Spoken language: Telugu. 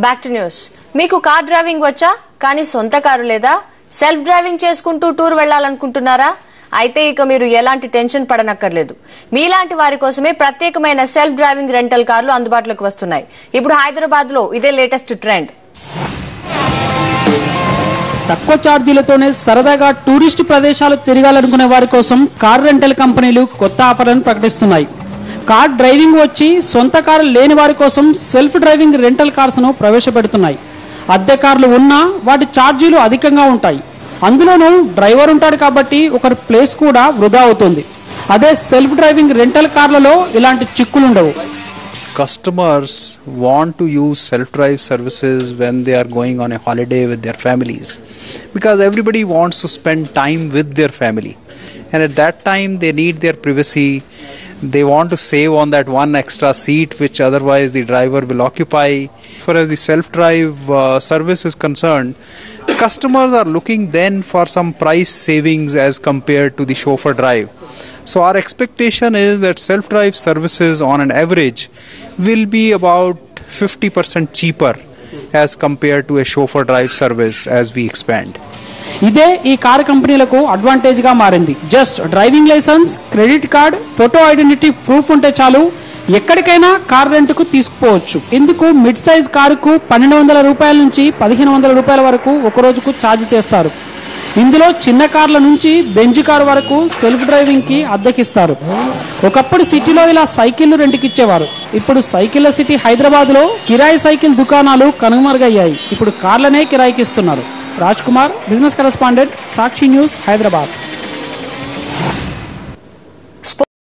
Back to news. మీకు కార్ డ్రైవింగ్ వచ్చా కానీ సొంత కారు లేదా? సెల్ఫ్ డ్రైవింగ్ చేసుకుంటూ టూర్ వెళ్లాలనుకుంటున్నారా? అయితే ఇక మీరు ఎలాంటి టెన్షన్ పడనక్కర్లేదు. మీలాంటి వారి కోసమే ప్రత్యేకమైన సెల్ఫ్ డ్రైవింగ్ రెంటల్ కార్లు అందుబాటులోకి వస్తున్నాయి. ఇప్పుడు హైదరాబాద్ లో ఇదే లేటెస్ట్ ట్రెండ్. తక్కువ ఛార్జీలతోనే సరదాగా టూరిస్ట్ ప్రదేశాలు తిరగాలనుకునే వారి కోసం కార్ రెంటల్ కంపెనీలు కొత్త ఆఫర్లను ప్రకటిస్తున్నాయి. కార్ డ్రైవింగ్ వచ్చి సొంత కారు లేని వారి కోసం సెల్ఫ్ డ్రైవింగ్ రెంటల్ కార్స్ ను ప్రవేశపెడుతున్నాయి. అద్దె కార్లు ఉన్నా వాటి ఛార్జీలు అధికంగా ఉంటాయి. అందులోనూ డ్రైవర్ ఉంటాడు కాబట్టి ఒకరి ప్లేస్ కూడా వృధా అవుతుంది. అదే సెల్ఫ్ డ్రైవింగ్ రెంటల్ కార్లలో ఇలాంటి చిక్కులు ఉండవు. Customers want to use self-drive services when they are going on a holiday with their families, because everybody wants to spend time with their family, and at that time they need their privacy. They want to save on that one extra seat which otherwise the driver will occupy. As far as the self-drive service is concerned, customers are looking then for some price savings as compared to the chauffeur drive. So our expectation is that self-drive services on an average will be about 50% cheaper as compared to a chauffeur drive service as we expand. ఇదే ఈ కార్ కంపెనీలకు అడ్వాంటేజ్ గా మారింది. Just driving licence, credit card, photo identity proof ఉంటే చాలు ఎక్కడికైనా కార్ రెంట్కు తీసుకుపోవచ్చు. ఇందుకు మిడ్ సైజ్ కారుకు 1200 రూపాయల నుంచి 1500 రూపాయల వరకు ఒక రోజుకు ఛార్జ్ చేస్తారు. ఇందులో చిన్న కార్ల నుంచి బెంజ్ కార్ వరకు సెల్ఫ్ డ్రైవింగ్ కి అద్దెకిస్తారు. ఒకప్పుడు సిటీలో ఇలా సైకిళ్లు రెంట్కి ఇచ్చేవారు. ఇప్పుడు సైకిళ్ల సిటీ హైదరాబాద్ లో కిరాయి సైకిల్ దుకాణాలు కనుమరుగయ్యాయి. ఇప్పుడు కార్లనే కిరాయికి ఇస్తున్నారు. రాజ్ కుమార్, బిజినెస్ కరెస్పాండెంట్, సాక్షి న్యూస్, హైదరాబాద్.